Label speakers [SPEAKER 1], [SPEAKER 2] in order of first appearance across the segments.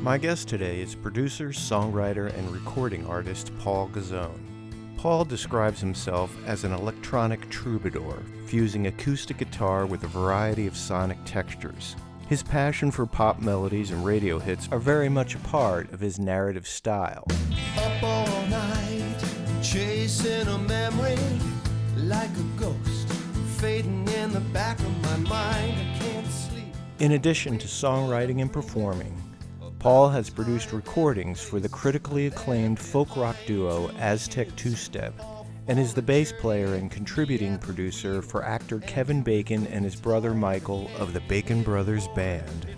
[SPEAKER 1] My guest today is producer, songwriter, and recording artist Paul Guzzone. Paul describes himself as an electronic troubadour, fusing acoustic guitar with a variety of sonic textures. His passion for pop melodies and radio hits are very much a part of his narrative style.
[SPEAKER 2] Up all night, chasing a memory like a ghost, fading in the back of my mind. I can't sleep.
[SPEAKER 1] In addition to songwriting and performing, Paul has produced recordings for the critically acclaimed folk rock duo Aztec Two-Step and is the bass player and contributing producer for actor Kevin Bacon and his brother Michael of the Bacon Brothers Band.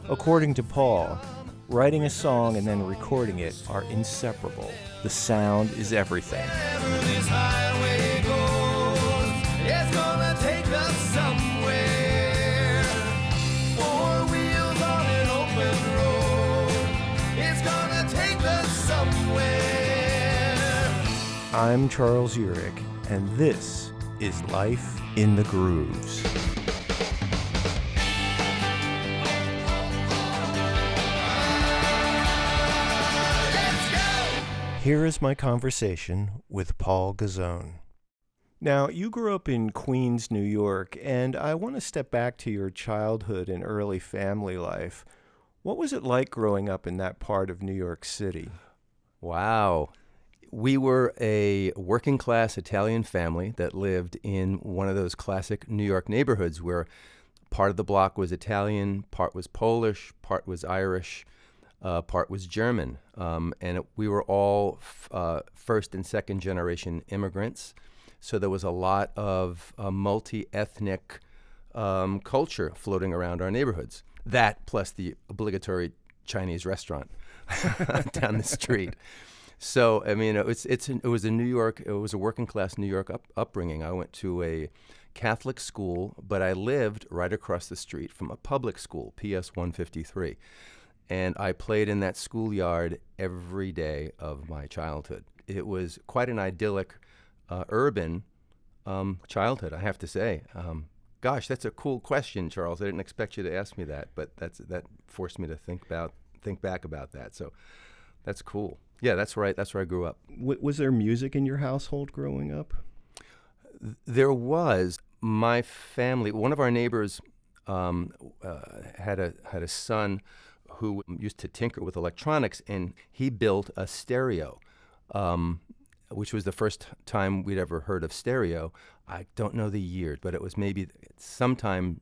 [SPEAKER 1] According to Paul, writing a song and then recording it are inseparable. The sound is everything.
[SPEAKER 2] Wherever this highway goes, it's gonna take us somewhere. Four wheels on an open road, it's gonna take us somewhere.
[SPEAKER 1] I'm Charles Urich, and this is Life in the Grooves. Here is my conversation with Paul Guzzone. Now, you grew up in Queens, New York, and I want to step back to your childhood and early family life. What was it like growing up in that part of New York City?
[SPEAKER 3] Wow. We were a working class Italian family that lived in one of those classic New York neighborhoods where part of the block was Italian, part was Polish, part was Irish, part was German. We were all first and second generation immigrants. So there was a lot of multi-ethnic culture floating around our neighborhoods. That plus the obligatory Chinese restaurant down the street. So, I mean, it was a working class New York upbringing. I went to a Catholic school, but I lived right across the street from a public school, PS 153. And I played in that schoolyard every day of my childhood. It was quite an idyllic, urban childhood, I have to say. Gosh, that's a cool question, Charles. I didn't expect you to ask me that, but that forced me to think back about that. So that's cool. Yeah, that's right. That's where I grew up.
[SPEAKER 1] Was there music in your household growing up?
[SPEAKER 3] There was. My family, one of our neighbors had a son who used to tinker with electronics, and he built a stereo, which was the first time we'd ever heard of stereo. I don't know the year, but it was maybe sometime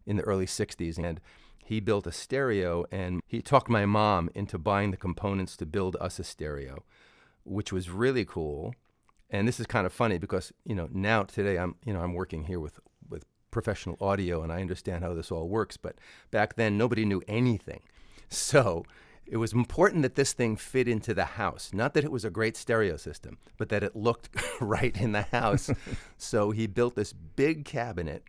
[SPEAKER 3] in the early 60s, and he built a stereo, and he talked my mom into buying the components to build us a stereo, which was really cool. And this is kind of funny because, now today I'm working here with professional audio, and I understand how this all works, but back then nobody knew anything. So it was important that this thing fit into the house. Not that it was a great stereo system, but that it looked right in the house. So he built this big cabinet,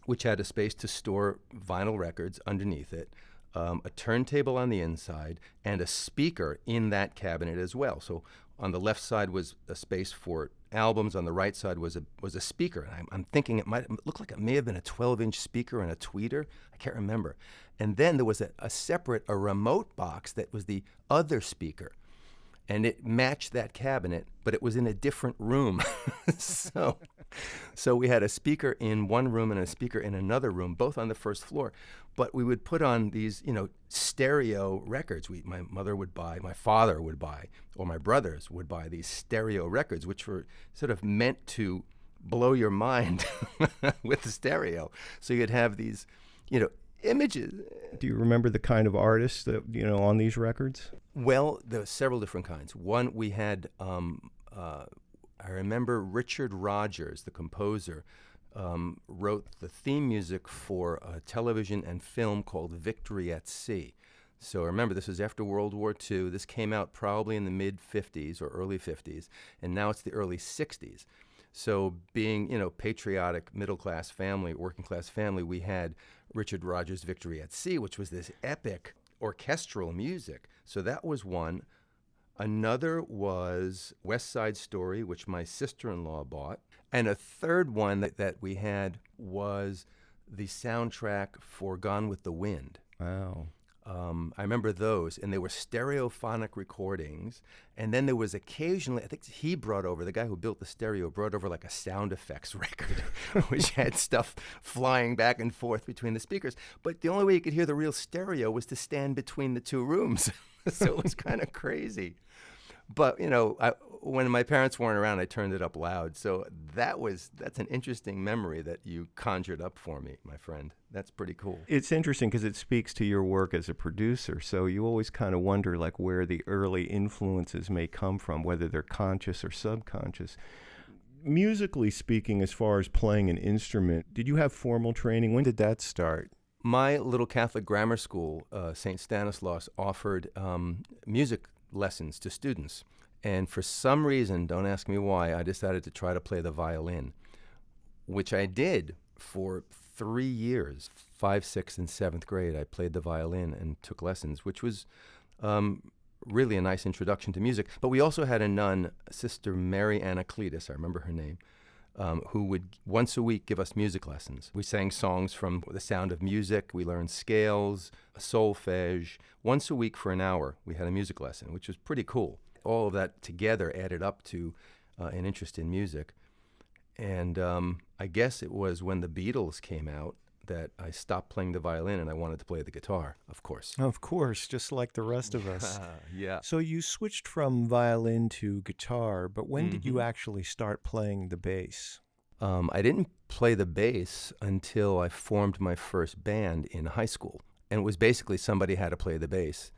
[SPEAKER 3] which had a space to store vinyl records underneath it, a turntable on the inside, and a speaker in that cabinet as well. So on the left side was a space for albums. On the right side was a speaker. And I'm thinking it looked like it may have been a 12-inch speaker and a tweeter. I can't remember. And then there was a separate remote box that was the other speaker. And it matched that cabinet, but it was in a different room. So we had a speaker in one room and a speaker in another room, both on the first floor. But we would put on these, stereo records. My mother would buy, my father would buy, or my brothers would buy these stereo records, which were sort of meant to blow your mind with the stereo. So you'd have these, images.
[SPEAKER 1] Do you remember the kind of artists that, on these records?
[SPEAKER 3] Well, there were several different kinds. One, we had, I remember Richard Rodgers, the composer, wrote the theme music for a television and film called Victory at Sea. So remember, this was after World War II. This came out probably in the mid-50s or early 50s, and now it's the early 60s. So being, patriotic, middle-class family, working-class family, we had Richard Rodgers' Victory at Sea, which was this epic orchestral music. So that was one. Another was West Side Story, which my sister-in-law bought. And a third one that we had was the soundtrack for Gone with the Wind.
[SPEAKER 1] Wow.
[SPEAKER 3] I remember those, and they were stereophonic recordings. And then there was occasionally, I think he brought over, the guy who built the stereo brought over like a sound effects record, which had stuff flying back and forth between the speakers. But the only way you could hear the real stereo was to stand between the two rooms. So it was kind of crazy. But, when my parents weren't around, I turned it up loud. So that's an interesting memory that you conjured up for me, my friend. That's pretty cool.
[SPEAKER 1] It's interesting because it speaks to your work as a producer. So you always kind of wonder like where the early influences may come from, whether they're conscious or subconscious. Musically speaking, as far as playing an instrument, did you have formal training? When did that start?
[SPEAKER 3] My little Catholic grammar school, St. Stanislaus, offered music lessons to students. And for some reason, don't ask me why, I decided to try to play the violin, which I did for 3 years. 5th, 6th, and 7th grade, I played the violin and took lessons, which was really a nice introduction to music. But we also had a nun, Sister Mary Anacletus, I remember her name, who would once a week give us music lessons. We sang songs from The Sound of Music. We learned scales, solfege. Once a week for an hour, we had a music lesson, which was pretty cool. All of that together added up to an interest in music. And I guess it was when the Beatles came out that I stopped playing the violin and I wanted to play the guitar, of course.
[SPEAKER 1] Of course, just like the rest of us.
[SPEAKER 3] Yeah.
[SPEAKER 1] So you switched from violin to guitar, but when did you actually start playing the bass?
[SPEAKER 3] I didn't play the bass until I formed my first band in high school. And it was basically somebody had to play the bass.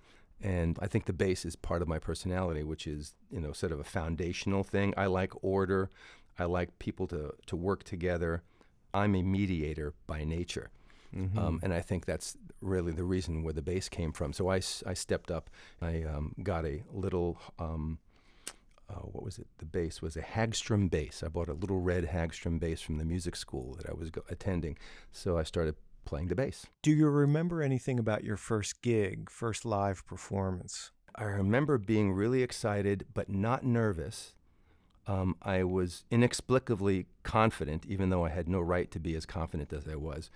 [SPEAKER 3] And I think the bass is part of my personality, which is, sort of a foundational thing. I like order. I like people to work together. I'm a mediator by nature. And I think that's really the reason where the bass came from. So I stepped up. I got a little, what was it? The bass was a Hagstrom bass. I bought a little red Hagstrom bass from the music school that I was attending. So I started playing the bass.
[SPEAKER 1] Do you remember anything about your first gig, first live performance?
[SPEAKER 3] I remember being really excited but not nervous. I was inexplicably confident, even though I had no right to be as confident as I was.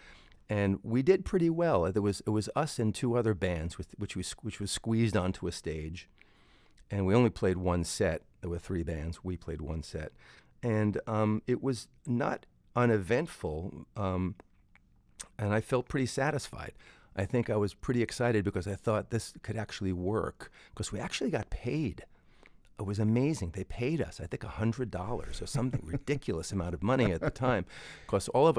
[SPEAKER 3] And we did pretty well. It was us and 2 other bands, which was squeezed onto a stage. And we only played one set. There were 3 bands. We played one set. And it was not uneventful, and I felt pretty satisfied. I think I was pretty excited because I thought this could actually work, because we actually got paid. It was amazing. They paid us, I think, $100 or something ridiculous amount of money at the time, because 4 of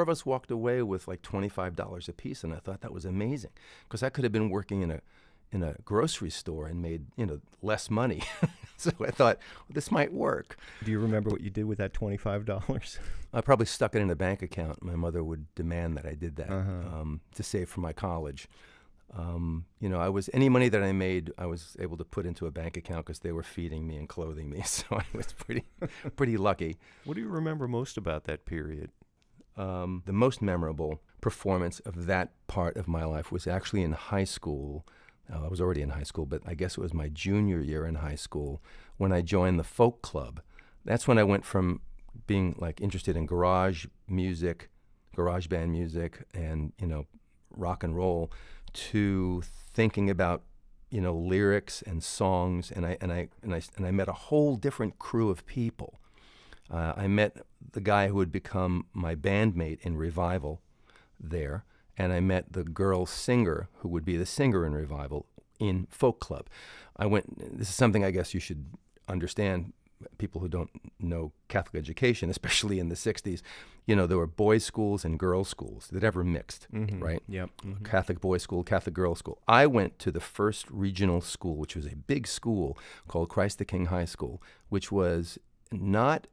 [SPEAKER 3] us walked away with like $25 a piece, and I thought that was amazing, because I could have been working in a grocery store and made less money. So I thought, well, this might work.
[SPEAKER 1] Do you remember what you did with that $25?
[SPEAKER 3] I probably stuck it in a bank account. My mother would demand that I did that to save for my college. Any money that I made, I was able to put into a bank account because they were feeding me and clothing me. So I was pretty lucky.
[SPEAKER 1] What do you remember most about that period?
[SPEAKER 3] The most memorable performance of that part of my life was actually in high school. I was already in high school, but I guess it was my junior year in high school when I joined the folk club. That's when I went from being like interested in garage music, garage band music, and rock and roll, to thinking about lyrics and songs, and I met a whole different crew of people. I met the guy who would become my bandmate in Revival there, and I met the girl singer who would be the singer in Revival in Folk Club. This is something I guess you should understand, people who don't know Catholic education, especially in the 60s. There were boys' schools and girls' schools that ever mixed, right?
[SPEAKER 1] Yep.
[SPEAKER 3] Catholic boys' school, Catholic girls' school. I went to the first regional school, which was a big school called Christ the King High School, which was not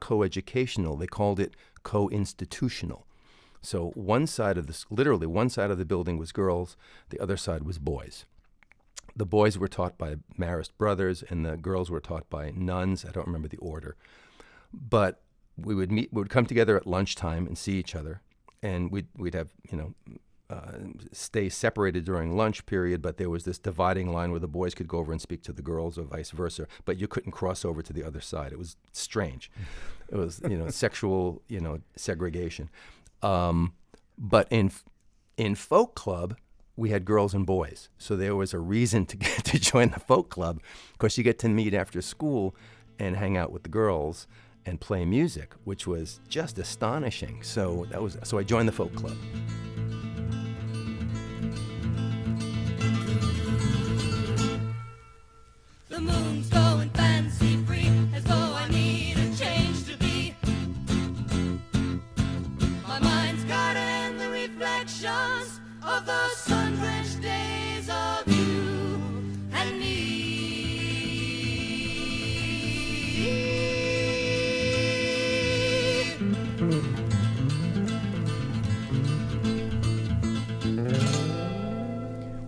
[SPEAKER 3] co-educational. They called it co-institutional. So literally one side of the building was girls, the other side was boys. The boys were taught by Marist brothers, and the girls were taught by nuns. I don't remember the order. But we would come together at lunchtime and see each other, and we'd have, stay separated during lunch period, but there was this dividing line where the boys could go over and speak to the girls or vice versa, but you couldn't cross over to the other side. It was strange. It was, sexual, segregation. But in folk club, we had girls and boys. So there was a reason to get to join the folk club. Of course, you get to meet after school and hang out with the girls and play music, which was just astonishing. So I joined the folk club.
[SPEAKER 2] The moon's going fancy free, as though I need a change to be. My mind's got in the reflections of those sun-drenched days of you and me.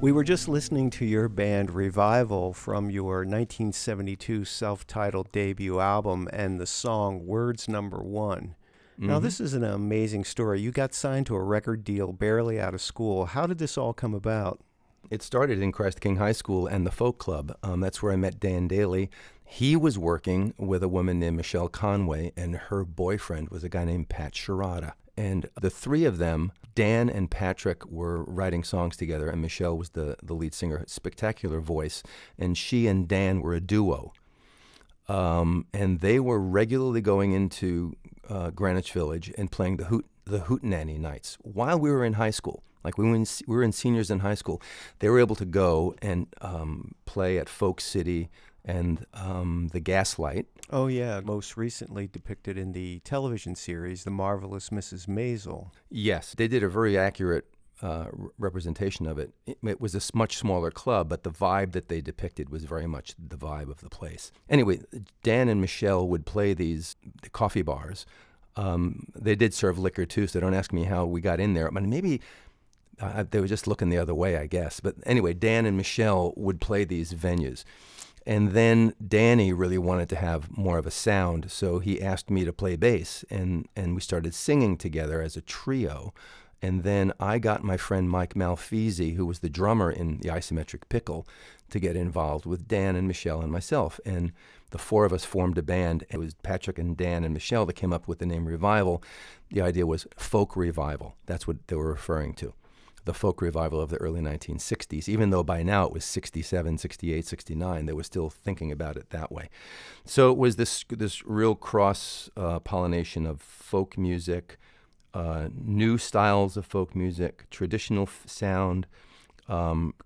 [SPEAKER 1] We were just listening to your band Revival from your 1972 self-titled debut album and the song Words Number One. Now, this is an amazing story. You got signed to a record deal barely out of school. How did this all come about?
[SPEAKER 3] It started in Christ King High School and the folk club. That's where I met Dan Daly. He was working with a woman named Michelle Conway, and her boyfriend was a guy named Pat Sharada. And the three of them, Dan and Patrick, were writing songs together, and Michelle was the lead singer, spectacular voice, and she and Dan were a duo. And they were regularly going into Greenwich Village and playing the Hootenanny nights while we were in high school. Like when we were in seniors in high school, they were able to go and play at Folk City and the Gaslight.
[SPEAKER 1] Oh, yeah, most recently depicted in the television series, The Marvelous Mrs. Maisel.
[SPEAKER 3] Yes, they did a very accurate representation of it. It was a much smaller club, but the vibe that they depicted was very much the vibe of the place. Anyway, Dan and Michelle would play the coffee bars. They did serve liquor too, so don't ask me how we got in there. But maybe they were just looking the other way, I guess. But anyway, Dan and Michelle would play these venues. And then Danny really wanted to have more of a sound, so he asked me to play bass, and we started singing together as a trio. And then I got my friend Mike Malfeasy, who was the drummer in the Isometric Pickle, to get involved with Dan and Michelle and myself. And the four of us formed a band. It was Patrick and Dan and Michelle that came up with the name Revival. The idea was folk revival. That's what they were referring to. The folk revival of the early 1960s, even though by now it was 67, 68, 69, they were still thinking about it that way. So it was this real cross-pollination of folk music, new styles of folk music, traditional sound,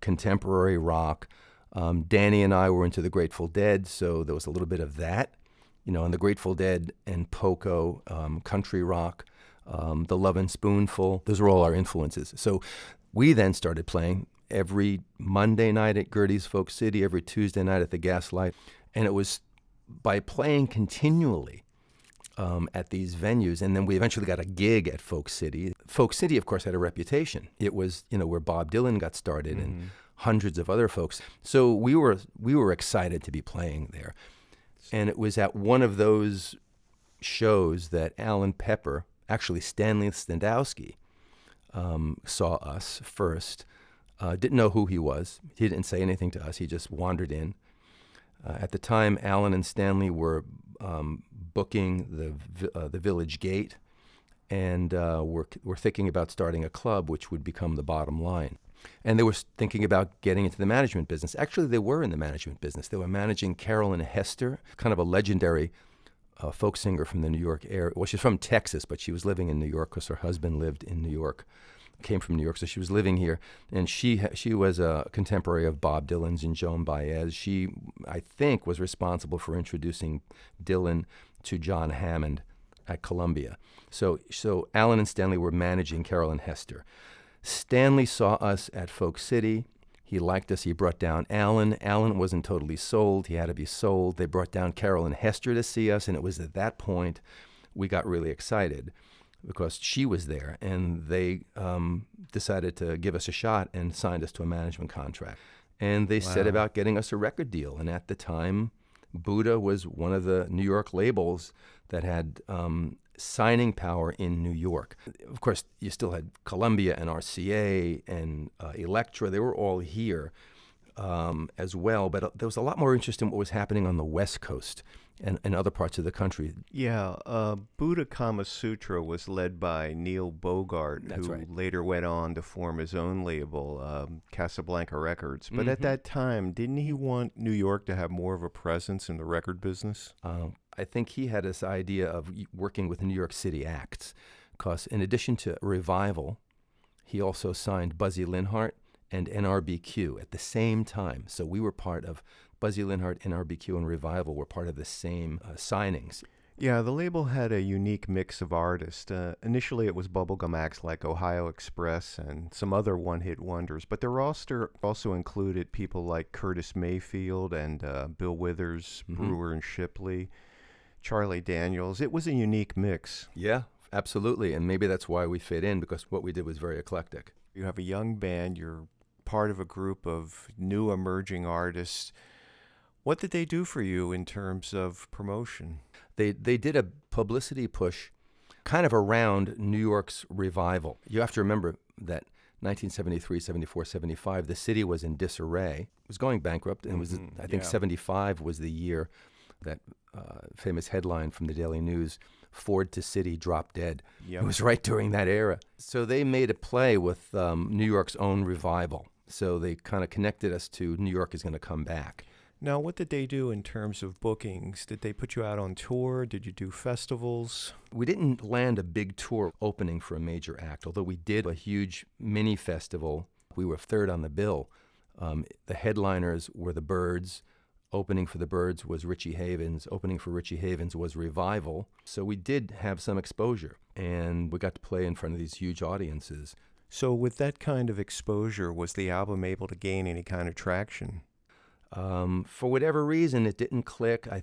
[SPEAKER 3] contemporary rock. Danny and I were into the Grateful Dead, so there was a little bit of that, and the Grateful Dead and Poco, country rock. The Love and Spoonful, those are all our influences. So we then started playing every Monday night at Gertie's Folk City, every Tuesday night at the Gaslight. And it was by playing continually at these venues, and then we eventually got a gig at Folk City. Folk City, of course, had a reputation. It was, where Bob Dylan got started and hundreds of other folks. So we were excited to be playing there. And it was at one of those shows that Alan Pepper, actually Stanley Stendowski, saw us first. Didn't know who he was. He didn't say anything to us. He just wandered in. At the time, Alan and Stanley were booking the Village Gate, and were thinking about starting a club, which would become the Bottom Line. And they were thinking about getting into the management business. Actually, they were in the management business. They were managing Carolyn Hester, kind of a legendary folk singer from the New York area. Well, she's from Texas, but she was living in New York because her husband lived in New York, came from New York, so she was living here. And she was a contemporary of Bob Dylan's and Joan Baez. She, I think, was responsible for introducing Dylan to John Hammond at Columbia. So Alan and Stanley were managing Carolyn Hester. Stanley saw us at Folk City. He liked us. He brought down Alan. Alan wasn't totally sold. He had to be sold. They brought down Carolyn Hester to see us, and it was at that point we got really excited because she was there, and they decided to give us a shot and signed us to a management contract. And they set about getting us a record deal. And at the time, Buddha was one of the New York labels that had signing power in New York. Of course, you still had Columbia and RCA and Elektra. They were all here. as well, but there was a lot more interest in what was happening on the West Coast and other parts of the country.
[SPEAKER 1] Yeah, Buddha Kama Sutra was led by Neil Bogart,
[SPEAKER 3] That's
[SPEAKER 1] who
[SPEAKER 3] right.
[SPEAKER 1] later went on to form his own label, Casablanca Records. But at that time, didn't he want New York to have more of a presence in the record business?
[SPEAKER 3] I think he had this idea of working with New York City acts, because in addition to Revival, he also signed Buzzy Linhart and NRBQ at the same time. So we were part of Buzzy Linhart, NRBQ, and Revival were part of the same signings.
[SPEAKER 1] Yeah, the label had a unique mix of artists. Initially, it was bubblegum acts like Ohio Express and some other one-hit wonders, but the roster also included people like Curtis Mayfield and Bill Withers, Brewer and Shipley, Charlie Daniels. It was a unique mix.
[SPEAKER 3] Yeah, absolutely, and maybe that's why we fit in, because what we did was very eclectic.
[SPEAKER 1] You have a young band, you're part of a group of new emerging artists. What did they do for you in terms of promotion?
[SPEAKER 3] They did a publicity push kind of around New York's revival. You have to remember that 1973, 74, 75, the city was in disarray. It was going bankrupt, and was I think 75 was the year that famous headline from the Daily News, Ford to City Drop Dead.
[SPEAKER 1] Yep.
[SPEAKER 3] It was right during that era. So they made a play with New York's own revival. So they kind of connected us to New York is going to come back.
[SPEAKER 1] Now, what did they do in terms of bookings? Did they put you out on tour? Did you do festivals?
[SPEAKER 3] We didn't land a big tour opening for a major act, although we did a huge mini festival. We were third on the bill. The headliners were the Byrds. Opening for the Byrds was Richie Havens. Opening for Richie Havens was Revival. So we did have some exposure, and we got to play in front of these huge audiences.
[SPEAKER 1] So with that kind of exposure, was the album able to gain any kind of traction?
[SPEAKER 3] For whatever reason, it didn't click. I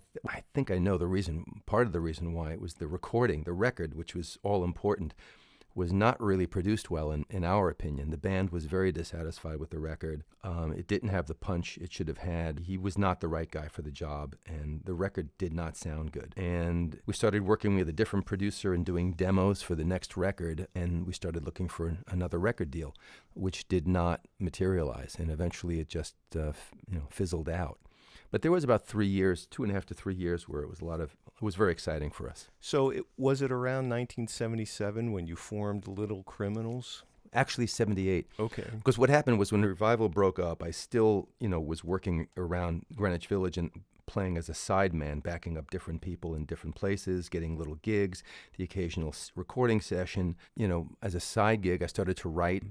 [SPEAKER 3] think I know the reason. Part of the reason why it was the recording, the record, which was all important, was not really produced well, in our opinion. The band was very dissatisfied with the record. It didn't have the punch it should have had. He was not the right guy for the job, and the record did not sound good. And we started working with a different producer and doing demos for the next record, and we started looking for another record deal, which did not materialize, and eventually it just fizzled out. But there was about 3 years, 2.5 to 3 years, where it was very exciting for us.
[SPEAKER 1] So was it around 1977 when you formed Little Criminals?
[SPEAKER 3] Actually, 78.
[SPEAKER 1] Okay.
[SPEAKER 3] Because what happened was when the Revival broke up, I still, was working around Greenwich Village and playing as a sideman, backing up different people in different places, getting little gigs, the occasional recording session. As a side gig, I started to write.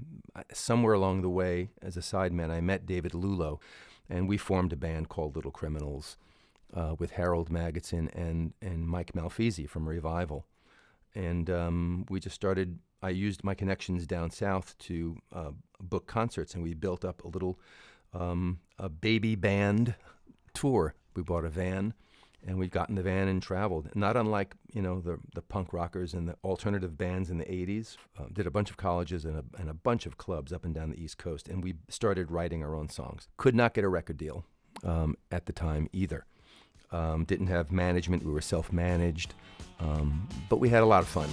[SPEAKER 3] Somewhere along the way, as a sideman, I met David Lulo, and we formed a band called Little Criminals with Harold Magidson and Mike Malfeasy from Revival. And we just started, I used my connections down south to book concerts, and we built up a little a baby band tour. We bought a van, and we got in the van and traveled. Not unlike, the punk rockers and the alternative bands in the 80s. Did a bunch of colleges and a bunch of clubs up and down the East Coast, and we started writing our own songs. Could not get a record deal at the time either. Didn't have management. We were self-managed, but we had a lot of fun.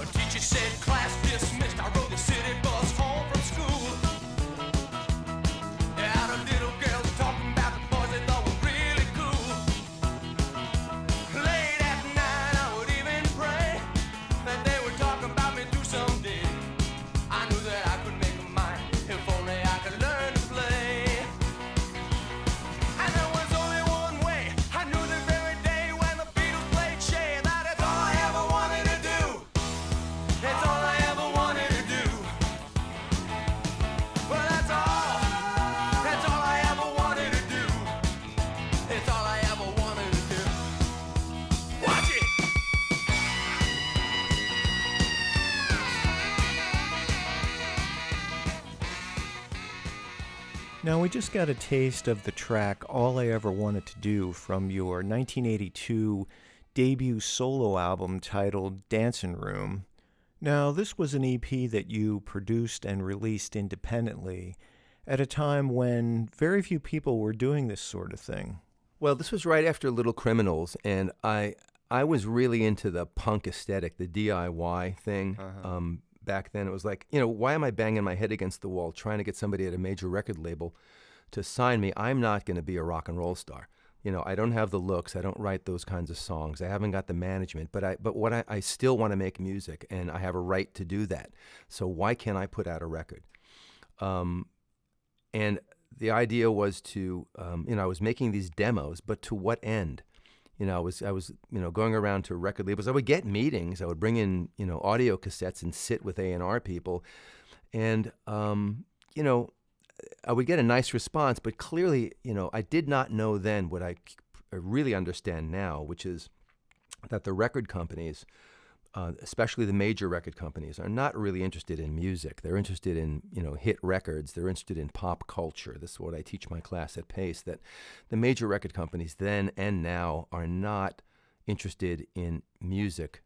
[SPEAKER 2] A teacher said, class dismissed. I rode the city bus home from school. Had a little girl talking about the boys they thought were really cool. Late at night, I would even pray that they would talk about me too someday. I knew that I could make a mind if only I could learn to play. And there was only one way. I knew the very day when the Beatles played Shay, that it's all I ever wanted to do. It's all I ever wanted to do. Well, that's all. That's all I ever wanted to do. It's all I ever wanted to do. Watch it.
[SPEAKER 1] Now, we just got a taste of the track All I Ever Wanted to Do from your 1982 debut solo album titled Dancing Room. Now, this was an EP that you produced and released independently at a time when very few people were doing this sort of thing.
[SPEAKER 3] Well, this was right after Little Criminals, and I was really into the punk aesthetic, the DIY thing. back then. It was like, why am I banging my head against the wall trying to get somebody at a major record label to sign me? I'm not going to be a rock and roll star. I don't have the looks. I don't write those kinds of songs. I haven't got the management, but I still want to make music, and I have a right to do that. So why can't I put out a record? And the idea was to, I was making these demos, but to what end? I was going around to record labels. I would get meetings. I would bring in, audio cassettes and sit with A&R people, and I would get a nice response. But clearly, I did not know then what I really understand now, which is that the record companies, especially the major record companies, are not really interested in music. They're interested in, hit records. They're interested in pop culture. This is what I teach my class at Pace, that the major record companies then and now are not interested in music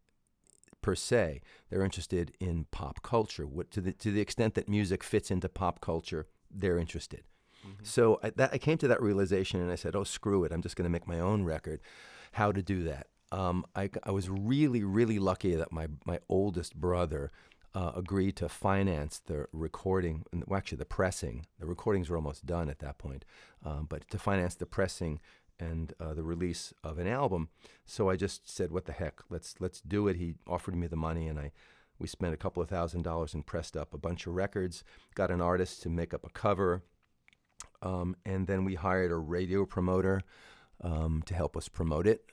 [SPEAKER 3] per se. They're interested in pop culture. To the extent that music fits into pop culture, they're interested. Mm-hmm. So I came to that realization, and I said, oh, screw it. I'm just going to make my own record. How to do that? I was really, really lucky that my oldest brother agreed to finance the recording, well, actually the pressing. The recordings were almost done at that point, but to finance the pressing and the release of an album. So I just said, what the heck, let's do it. He offered me the money, and we spent a couple of $1,000s and pressed up a bunch of records, got an artist to make up a cover, and then we hired a radio promoter to help us promote it.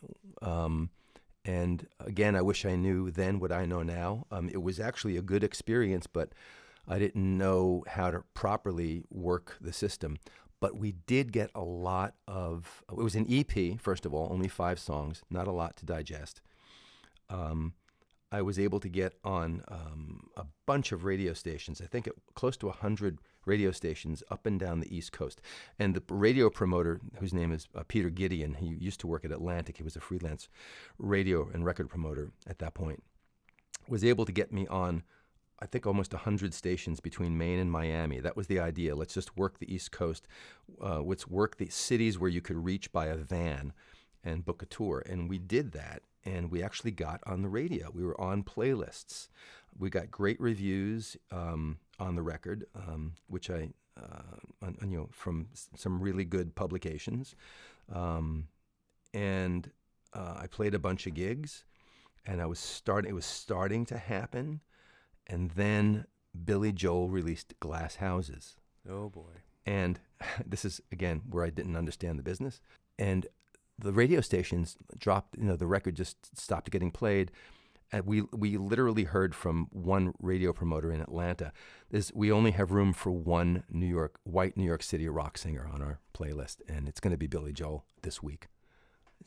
[SPEAKER 3] And again, I wish I knew then what I know now. It was actually a good experience, but I didn't know how to properly work the system. But we did get a lot of, it was an EP, first of all, only 5 songs, not a lot to digest. I was able to get on a bunch of radio stations, I think close to 100 radio stations up and down the East Coast. And the radio promoter, whose name is Peter Gideon, he used to work at Atlantic. He was a freelance radio and record promoter at that point, was able to get me on, I think, almost 100 stations between Maine and Miami. That was the idea. Let's just work the East Coast. Let's work the cities where you could reach by a van and book a tour. And we did that. And we actually got on the radio. We were on playlists. We got great reviews on the record, which from some really good publications. And I played a bunch of gigs, and it was starting to happen. And then Billy Joel released Glass Houses.
[SPEAKER 1] Oh, boy.
[SPEAKER 3] And this is, again, where I didn't understand the business. And the radio stations dropped, the record just stopped getting played. And we literally heard from one radio promoter in Atlanta, we only have room for one white New York City rock singer on our playlist, and it's going to be Billy Joel this week.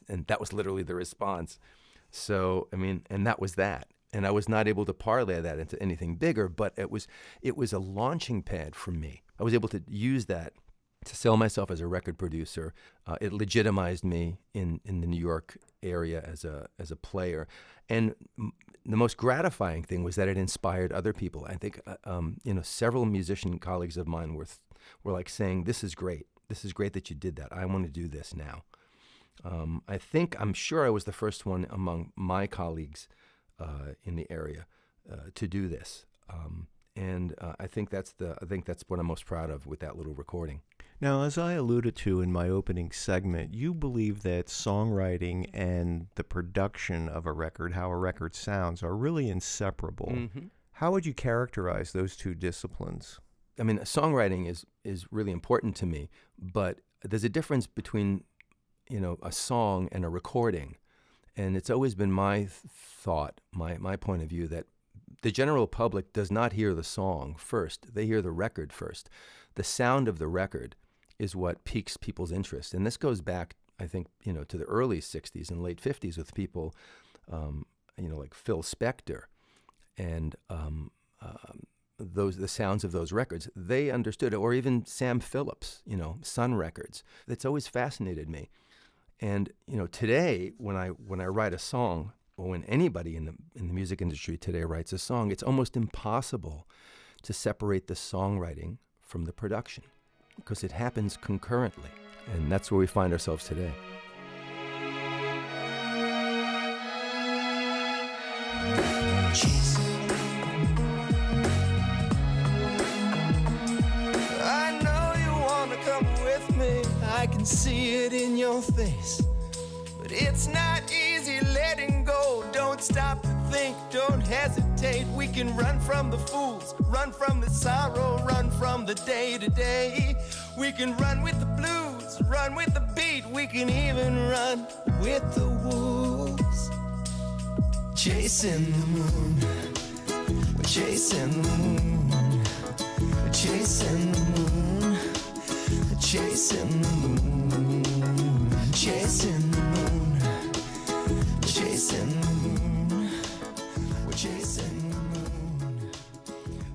[SPEAKER 3] And that was literally the response. So, and that was that. And I was not able to parlay that into anything bigger, but it was a launching pad for me. I was able to use that to sell myself as a record producer. It legitimized me in the New York area as a player. And the most gratifying thing was that it inspired other people. I think several musician colleagues of mine were like saying, "This is great. This is great that you did that. I want to do this now." I'm sure I was the first one among my colleagues in the area to do this. And I think that's what I'm most proud of with that little recording.
[SPEAKER 1] Now, as I alluded to in my opening segment, you believe that songwriting and the production of a record, how a record sounds, are really inseparable. Mm-hmm. How would you characterize those two disciplines?
[SPEAKER 3] Songwriting is really important to me, but there's a difference between, a song and a recording. And it's always been my thought, my point of view, that the general public does not hear the song first. They hear the record first. The sound of the record is what piques people's interest. And this goes back, I think, to the early 60s and late 50s with people, like Phil Spector and the sounds of those records. They understood it, or even Sam Phillips, Sun Records. It's always fascinated me. And, today when I write a song, or when anybody in the music industry today writes a song, it's almost impossible to separate the songwriting from the production because it happens concurrently. And that's where we find ourselves today.
[SPEAKER 2] Cheese. can see it in your face. But it's not easy letting go. Don't stop to think, don't hesitate. We can run from the fools, run from the sorrow, run from the day to day. We can run with the blues, run with the beat. We can even run with the wolves. Chasing the moon, we're chasing the moon, we're chasing the moon, we're chasing the moon, chasing the moon, chasing the moon, we're chasing the moon,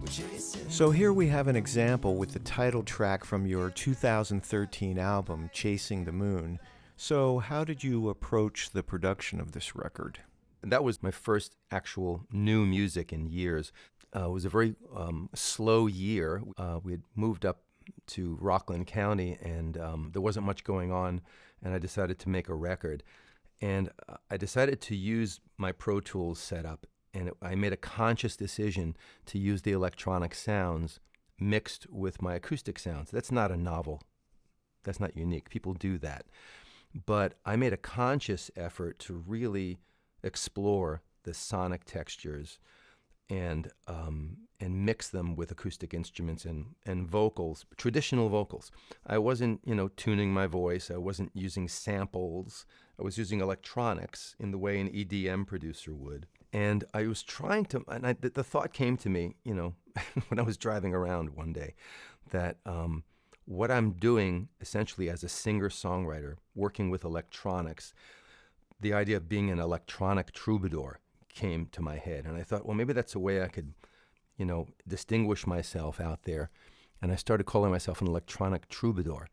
[SPEAKER 2] we're chasing.
[SPEAKER 1] So here we have an example with the title track from your 2013 album, Chasing the Moon. So how did you approach the production of this record?
[SPEAKER 3] That was my first actual new music in years. It was a very slow year. We had moved up to Rockland County, and there wasn't much going on, and I decided to make a record. And I decided to use my Pro Tools setup, and I made a conscious decision to use the electronic sounds mixed with my acoustic sounds. That's not a novel. That's not unique. People do that. But I made a conscious effort to really explore the sonic textures and mix them with acoustic instruments and vocals, traditional vocals. I wasn't, tuning my voice. I wasn't using samples. I was using electronics in the way an EDM producer would. And I was trying to, and the thought came to me, when I was driving around one day, that what I'm doing essentially as a singer-songwriter, working with electronics, the idea of being an electronic troubadour came to my head. And I thought, well, maybe that's a way I could, distinguish myself out there. And I started calling myself an electronic troubadour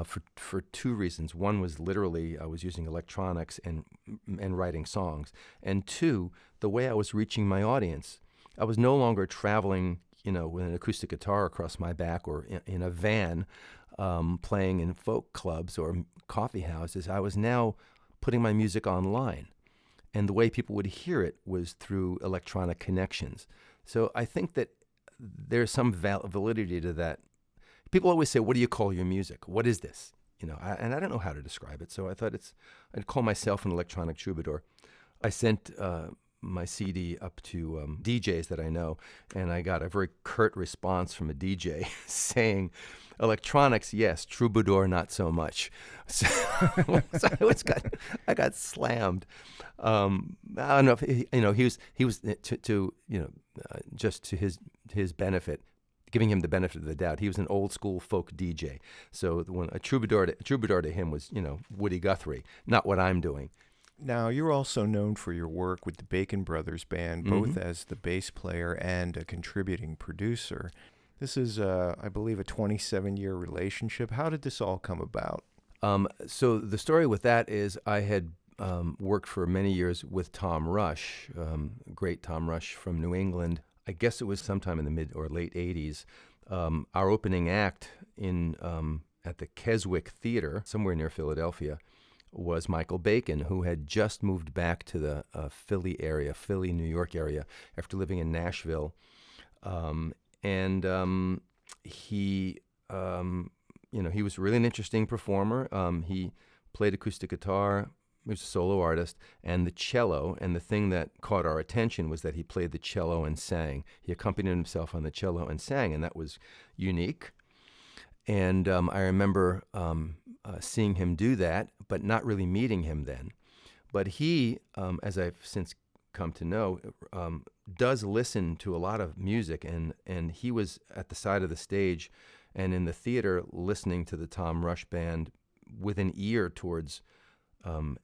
[SPEAKER 3] for two reasons. One was literally I was using electronics and writing songs. And two, the way I was reaching my audience. I was no longer traveling, with an acoustic guitar across my back or in a van playing in folk clubs or coffee houses. I was now putting my music online, and the way people would hear it was through electronic connections. So I think that there's some validity to that. People always say, what do you call your music? What is this? And I don't know how to describe it, so I thought I'd call myself an electronic troubadour. I sent my CD up to DJs that I know, and I got a very curt response from a DJ saying, electronics, yes, troubadour, not so much. So, I got slammed. I don't know if he was just to his benefit, giving him the benefit of the doubt. He was an old school folk DJ, so when a troubadour to him was Woody Guthrie, not what I'm doing.
[SPEAKER 1] Now, you're also known for your work with the Bacon Brothers Band, both as the bass player and a contributing producer. This is, I believe, a 27-year relationship. How did this all come about?
[SPEAKER 3] So the story with that is I had worked for many years with Tom Rush, great Tom Rush from New England. I guess it was sometime in the mid or late 80s. Our opening act at the Keswick Theater, somewhere near Philadelphia, was Michael Bacon, who had just moved back to the Philly, New York area, after living in Nashville. He was really an interesting performer. He played acoustic guitar. He was a solo artist, and the cello. And the thing that caught our attention was that he played the cello and sang. He accompanied himself on the cello and sang, and that was unique. And I remember seeing him do that, but not really meeting him then. But he, as I've since come to know, does listen to a lot of music, and he was at the side of the stage and in the theater listening to the Tom Rush Band with an ear towards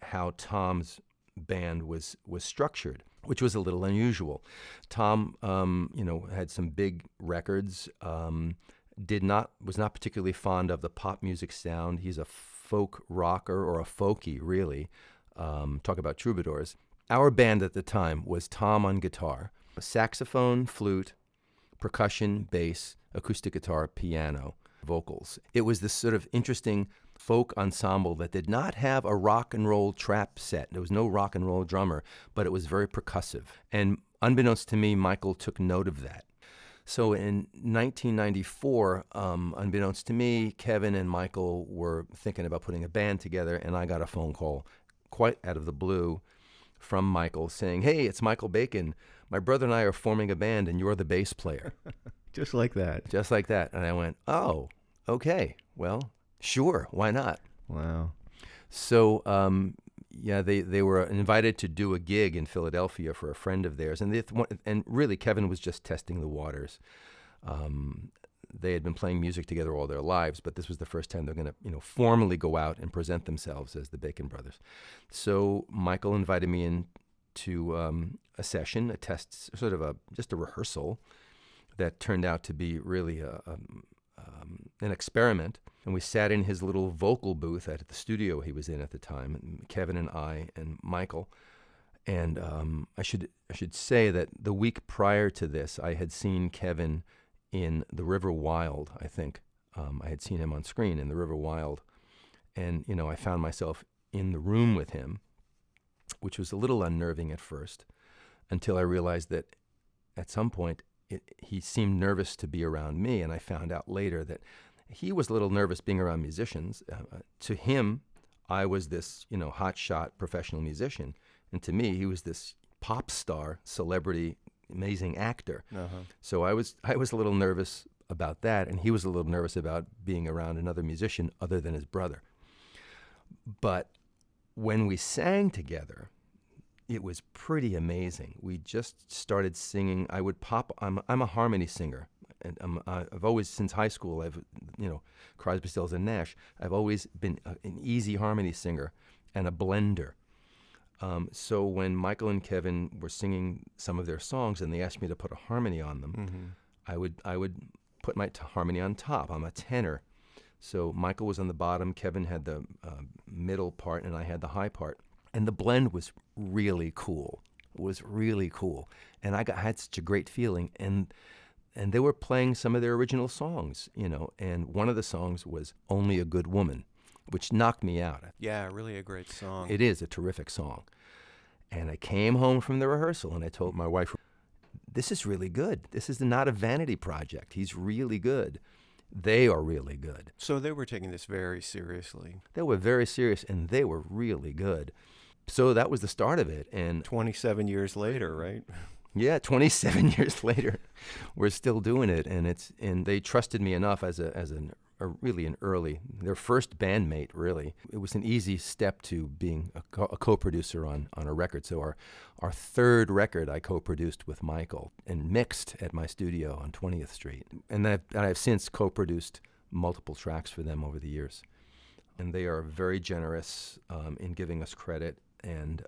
[SPEAKER 3] how Tom's band was structured, which was a little unusual. Tom, had some big records, was not particularly fond of the pop music sound. He's a folk rocker, or a folkie, really. Talk about troubadours. Our band at the time was Tom on guitar, saxophone, flute, percussion, bass, acoustic guitar, piano, vocals. It was this sort of interesting folk ensemble that did not have a rock and roll trap set. There was no rock and roll drummer, but it was very percussive. And unbeknownst to me, Michael took note of that. So in 1994, unbeknownst to me, Kevin and Michael were thinking about putting a band together, and I got a phone call quite out of the blue from Michael saying, "Hey, it's Michael Bacon. My brother and I are forming a band, and you're the bass player."
[SPEAKER 1] Just like that.
[SPEAKER 3] Just like that. And I went, "Oh, okay. Well, sure. Why not?"
[SPEAKER 1] Wow.
[SPEAKER 3] So, yeah, they were invited to do a gig in Philadelphia for a friend of theirs, and really Kevin was just testing the waters. They had been playing music together all their lives, but this was the first time they're going to, formally go out and present themselves as the Bacon Brothers. So Michael invited me in to a session, a test, sort of just a rehearsal that turned out to be really an experiment. And we sat in his little vocal booth at the studio he was in at the time, and Kevin and I and Michael. And I should say that the week prior to this, I had seen Kevin in The River Wild, I think. I had seen him on screen in The River Wild. And, I found myself in the room with him, which was a little unnerving at first, until I realized that at some point he seemed nervous to be around me. And I found out later that he was a little nervous being around musicians. To him, I was this, hotshot professional musician. And to me, he was this pop star, celebrity, amazing actor.
[SPEAKER 1] Uh-huh.
[SPEAKER 3] So I was a little nervous about that, and he was a little nervous about being around another musician other than his brother. But when we sang together, it was pretty amazing. We just started singing. I would pop. I'm a harmony singer. And I've always, since high school, Crosby, Stills, and Nash, I've always been an easy harmony singer and a blender. So when Michael and Kevin were singing some of their songs and they asked me to put a harmony on them, I would put my harmony on top. I'm a tenor. So Michael was on the bottom, Kevin had the middle part, and I had the high part. And the blend was really cool. It was really cool. And I had such a great feeling. And they were playing some of their original songs, and one of the songs was Only a Good Woman, which knocked me out.
[SPEAKER 1] Yeah, really a great song.
[SPEAKER 3] It is a terrific song. And I came home from the rehearsal and I told my wife, "This is really good. This is not a vanity project. He's really good. They are really good."
[SPEAKER 1] So they were taking this very seriously.
[SPEAKER 3] They were very serious, and they were really good. So that was the start of it. And
[SPEAKER 1] 27 years later, right?
[SPEAKER 3] yeah, 27 years later, we're still doing it, and they trusted me enough as really an early, their first bandmate, really. It was an easy step to being a co-producer on a record. So our third record I co-produced with Michael and mixed at my studio on 20th Street. And I've since co-produced multiple tracks for them over the years. And they are very generous in giving us credit, and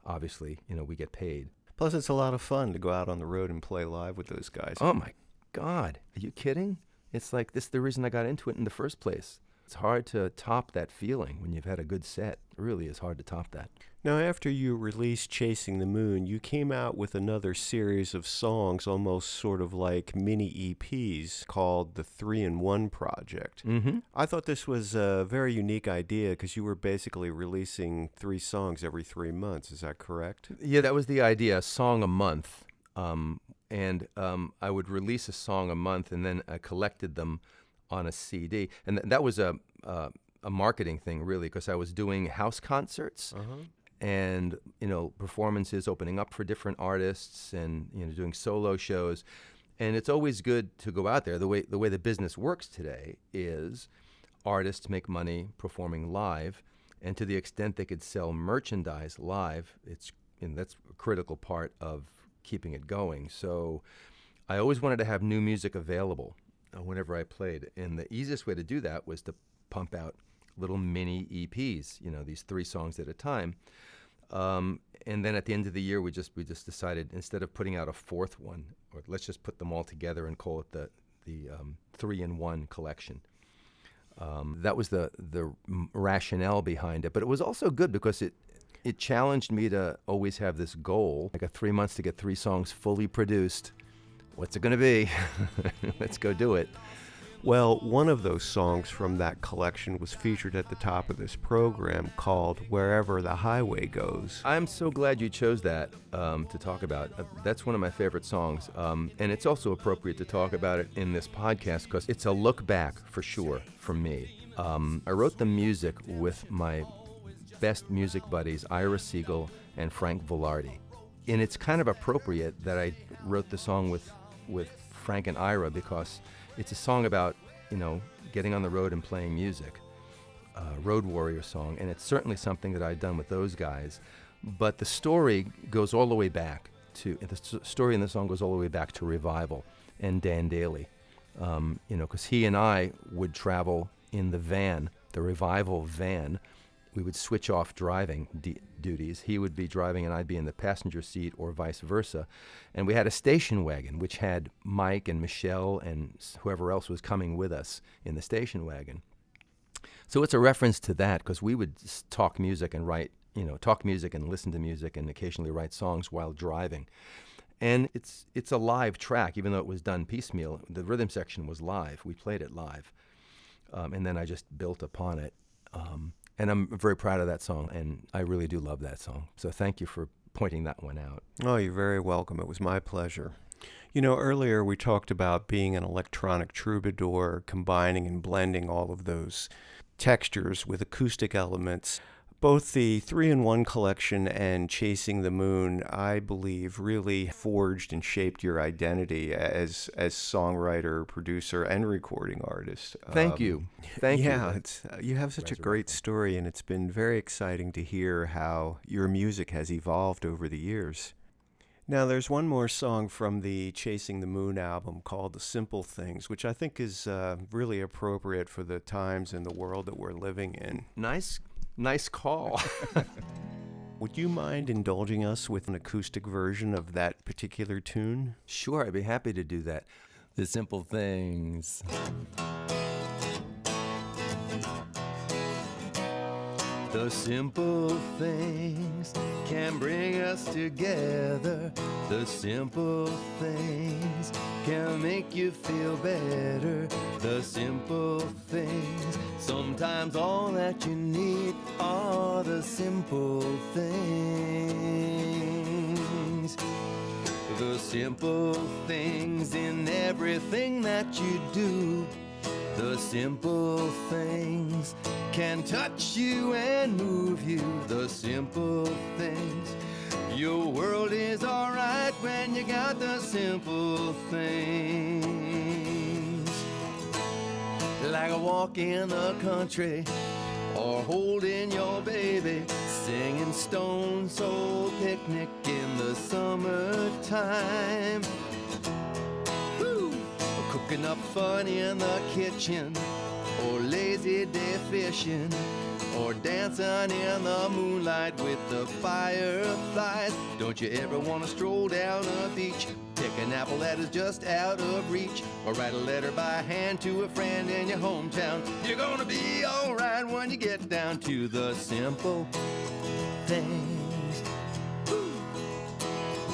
[SPEAKER 3] obviously, we get paid.
[SPEAKER 1] Plus, it's a lot of fun to go out on the road and play live with those guys.
[SPEAKER 3] Oh, my God. Are you kidding? It's like this is the reason I got into it in the first place. It's hard to top that feeling when you've had a good set. It really is hard to top that.
[SPEAKER 1] Now, after you released Chasing the Moon, you came out with another series of songs, almost sort of like mini EPs, called the 3-in-1 Project.
[SPEAKER 3] Mm-hmm.
[SPEAKER 1] I thought this was a very unique idea because you were basically releasing 3 songs every 3 months. Is that correct?
[SPEAKER 3] Yeah, that was the idea, a song a month. And I would release a song a month, and then I collected them on a CD. And that was a marketing thing, really, because I was doing house concerts.
[SPEAKER 1] Uh-huh.
[SPEAKER 3] And performances, opening up for different artists, and doing solo shows. And it's always good to go out there. The way the business works today is artists make money performing live, and to the extent they could sell merchandise live, that's a critical part of keeping it going. So I always wanted to have new music available whenever I played, and the easiest way to do that was to pump out little mini EPs, these 3 songs at a time. And then at the end of the year, we just decided, instead of putting out a 4th one, or let's just put them all together and call it the 3-in-1 collection. That was the rationale behind it. But it was also good because it challenged me to always have this goal. I got 3 months to get 3 songs fully produced. What's it going to be? Let's go do it.
[SPEAKER 1] Well, one of those songs from that collection was featured at the top of this program called Wherever the Highway Goes.
[SPEAKER 3] I'm so glad you chose that to talk about. That's one of my favorite songs, and it's also appropriate to talk about it in this podcast because it's a look back for sure for me. I wrote the music with my best music buddies, Ira Siegel and Frank Velarde. And it's kind of appropriate that I wrote the song with Frank and Ira because it's a song about, getting on the road and playing music, road warrior song, and it's certainly something that I'd done with those guys. But the story goes all the way back to, the story in the song goes all the way back to Revival and Dan Daly, because he and I would travel in the van, the Revival van. We would switch off driving duties. He would be driving and I'd be in the passenger seat or vice versa. And we had a station wagon, which had Mike and Michelle and whoever else was coming with us in the station wagon. So it's a reference to that because we would talk music and write, talk music and listen to music and occasionally write songs while driving. And it's a live track, even though it was done piecemeal. The rhythm section was live. We played it live. And then I just built upon it. And I'm very proud of that song, and I really do love that song. So thank you for pointing that one out.
[SPEAKER 1] Oh, you're very welcome. It was my pleasure. Earlier we talked about being an electronic troubadour, combining and blending all of those textures with acoustic elements. Both the 3-in-1 collection and Chasing the Moon, I believe, really forged and shaped your identity as songwriter, producer, and recording artist.
[SPEAKER 3] Thank you. Thank you.
[SPEAKER 1] Yeah, you have such a great story, and it's been very exciting to hear how your music has evolved over the years. Now, there's one more song from the Chasing the Moon album called The Simple Things, which I think is really appropriate for the times and the world that we're living in.
[SPEAKER 3] Nice call.
[SPEAKER 1] Would you mind indulging us with an acoustic version of that particular tune?
[SPEAKER 3] Sure, I'd be happy to do that. The simple things. The simple things can bring us together. The simple things can make you feel better. The simple things, sometimes all that you need are the simple things. The simple things in everything that you do. The simple things can touch you and move you. The simple things. Your world is alright when you got the simple things. Like a walk in the country or holding your baby, singing Stone Soul Picnic in the summertime. Cooking up fun in the kitchen, or lazy day fishing, or dancing in the moonlight with the fireflies. Don't you ever want to stroll down a beach, pick an apple that is just out of reach, or write a letter by hand to a friend in your hometown? You're gonna be alright when you get down to the simple things.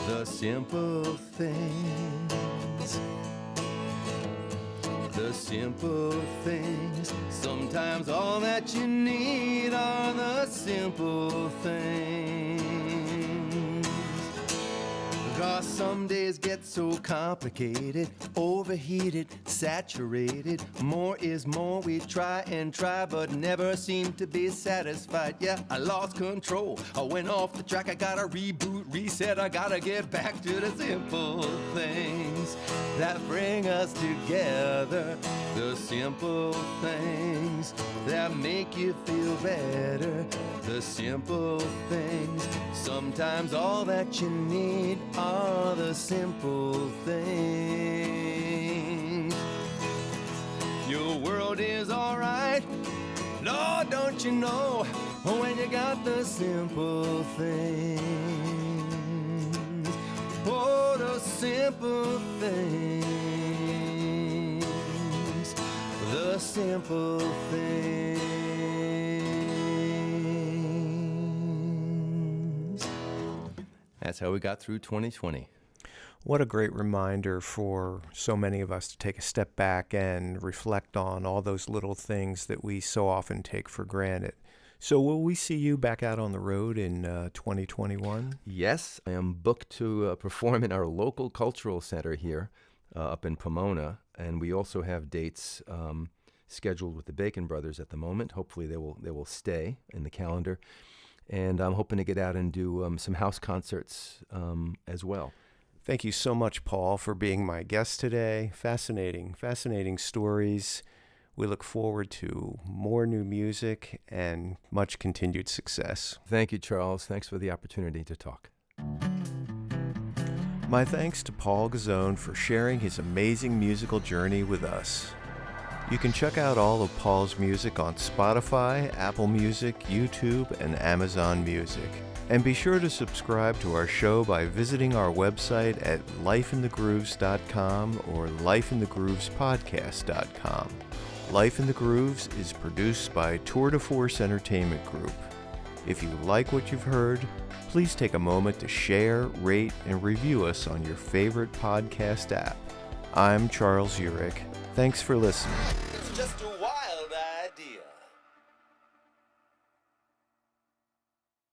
[SPEAKER 3] The simple things. The simple things. Sometimes all that you need are the simple things. 'Cause some days get so complicated, overheated, saturated. More is more, we try and try, but never seem to be satisfied. Yeah, I lost control, I went off the track, I gotta reboot, reset, I gotta get back to the simple things that bring us together. The simple things that make you feel better. The simple things. Sometimes all that you need are the simple things. Your world is alright, Lord, don't you know, when you got the simple things. Oh, the simple things. The simple things. That's how we got through 2020.
[SPEAKER 1] What a great reminder for so many of us to take a step back and reflect on all those little things that we so often take for granted. So will we see you back out on the road in 2021?
[SPEAKER 3] Yes, I am booked to perform in our local cultural center here up in Pomona, and we also have dates scheduled with the Bacon Brothers at the moment. Hopefully they will stay in the calendar, and I'm hoping to get out and do some house concerts as well.
[SPEAKER 1] Thank you so much, Paul, for being my guest today. Fascinating stories. We look forward to more new music and much continued success.
[SPEAKER 3] Thank you, Charles. Thanks for the opportunity to talk.
[SPEAKER 1] My thanks to Paul Guzzone for sharing his amazing musical journey with us. You can check out all of Paul's music on Spotify, Apple Music, YouTube, and Amazon Music. And be sure to subscribe to our show by visiting our website at lifeinthegrooves.com or lifeinthegroovespodcast.com. Life in the Grooves is produced by Tour de Force Entertainment Group. If you like what you've heard, please take a moment to share, rate, and review us on your favorite podcast app. I'm Charles Urich. Thanks for listening.
[SPEAKER 2] It's just